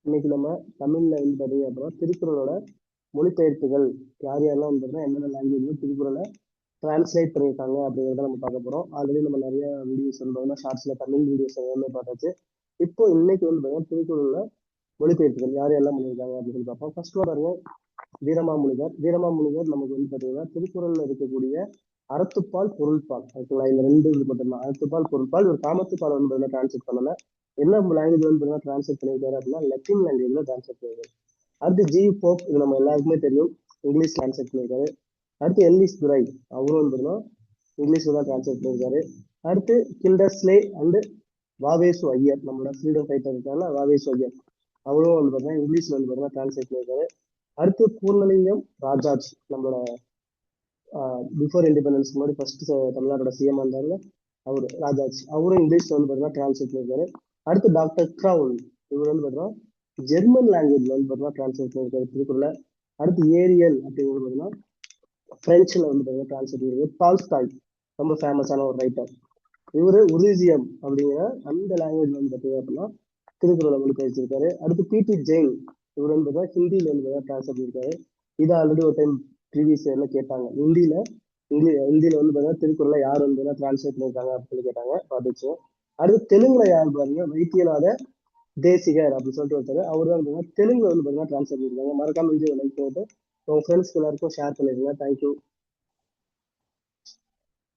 இன்னைக்கு நம்ம தமிழ்ல வந்து பார்த்தீங்க அப்படின்னா திருக்குறளோட மொழிபெயர்ப்புகள் யார் யாரெல்லாம் வந்து பார்த்தீங்கன்னா என்னென்ன லாங்குவேஜ் திருக்குறளை டிரான்ஸ்லேட் பண்ணியிருக்காங்க அப்படிங்கிறத நம்ம பார்க்க போறோம். ஆல்ரெடி நம்ம நிறைய வீடியோஸ் வந்து பார்த்தீங்கன்னா ஷார்ட்ஸ்ல தமிழ் வீடியோஸ் எல்லாமே பார்த்தாச்சு. இப்போ இன்னைக்கு வந்து பார்த்தீங்கன்னா திருக்குறள்ல மொழிபெயர்ப்புகள் யார் யாரெல்லாம் பண்ணியிருக்காங்க அப்படின்னு சொல்லி பார்ப்போம். ஃபர்ஸ்ட் பாருங்க, வீரமாமுனிவர். வீரமாமுனிவர் நமக்கு வந்து பார்த்தீங்கன்னா திருக்குறள்ல இருக்கக்கூடிய அறத்துப்பால் பொருள்பால் ஓகேங்களா, இந்த ரெண்டு இது மட்டும்தான். அறத்துப்பால் பொருள்பால் ஒரு காமத்துப்பால் வந்து பார்த்தீங்கன்னா டிரான்ஸ்லேட் பண்ணல. என்ன லாங்குவேஜ் வந்து பார்த்தீங்கன்னா டிரான்ஸ்லேட் பண்ணியிருக்காரு அப்படின்னா லத்தீன் லாங்குவேஜ்ல டிரான்ஸ்லேட் பண்ணியிருக்காரு. அடுத்து ஜி போப், இது நம்ம எல்லாருக்குமே தெரியும், இங்கிலீஷ் டிரான்ஸ்லேட் பண்ணியிருக்காரு. அடுத்து எல்லிஸ் துரை, அவரும் வந்து பார்த்தீங்கன்னா இங்கிலீஷ்ல தான் டிரான்ஸ்லேட் பண்ணியிருக்காரு. அடுத்து கில்டர்ஸ்லே அண்ட் வாவேசு ஐயர், நம்மளோட ஃப்ரீடம் ஃபைட்டர் இருக்காங்க வாவேசு ஐயர், அவரும் வந்து பார்த்தீங்கன்னா இங்கிலீஷ்ல வந்து பார்த்தீங்கன்னா டிரான்ஸ்லேட் பண்ணியிருக்காரு. அடுத்து பூர்ணலிங்கம் ராஜாஜ், நம்மளோட பிஃபோர் இண்டிபெண்டன்ஸ் முன்னாடி ஃபர்ஸ்ட் தமிழ்நாட்டோட சிஎம் இருந்தாரு அவரு ராஜாஜ், அவரும் இங்கிலீஷ்ல வந்து பார்த்தீங்கன்னா டிரான்ஸ்லேட் பண்ணியிருக்காரு. அடுத்து டாக்டர் கிரவுன், இவர் வந்து பார்த்தீங்கன்னா ஜெர்மன் லாங்குவேஜ்ல வந்து பார்த்தீங்கன்னா டிரான்ஸ்லேட் பண்ணியிருக்காரு திருக்குறளை. அடுத்து ஏரியல் அப்படிங்கிறது பார்த்தீங்கன்னா பிரெஞ்சுல வந்து பார்த்தீங்கன்னா டிரான்ஸ்லேட் பண்ணியிருக்காரு. டால்ஸ்டாய், ரொம்ப ஃபேமஸான ஒரு ரைட்டர், இவரு உருசியம் அப்படிங்கிற அந்த லாங்குவேஜ் வந்து பார்த்தீங்க அப்படின்னா திருக்குறளை மொழிபெயர்த்திருக்காரு. அடுத்து பிடி ஜெயின், இவர் வந்து பார்த்தீங்கன்னா ஹிந்தியில வந்து பார்த்தீங்கன்னா டிரான்ஸ்லேட் பண்ணியிருக்காரு. இது ஆல்ரெடி ஒரு டைம் ப்ரீவியஸ் இயர்ல கேட்டாங்க, ஹிந்தியில வந்து பார்த்தீங்கன்னா திருக்குறளை யார் வந்து டிரான்ஸ்லேட் பண்ணியிருக்காங்க அப்படின்னு சொல்லி கேட்டாங்க, பார்த்துச்சு. அடுத்து தெலுங்குல யார் பாருங்க, வைத்தியநாத தேசிகர் அப்படின்னு சொல்லிட்டு ஒருத்தர், அவர் தான் தெலுங்குல வந்து பார்த்தீங்கன்னா டிரான்ஸ்லேட் பண்ணியிருக்காங்க. மறக்காம வீடியோ லைக் பண்ணிட்டு உங்க ஃப்ரெண்ட்ஸ்க்கு எல்லாருக்கும் ஷேர் பண்ணிருங்க. தேங்க்யூ.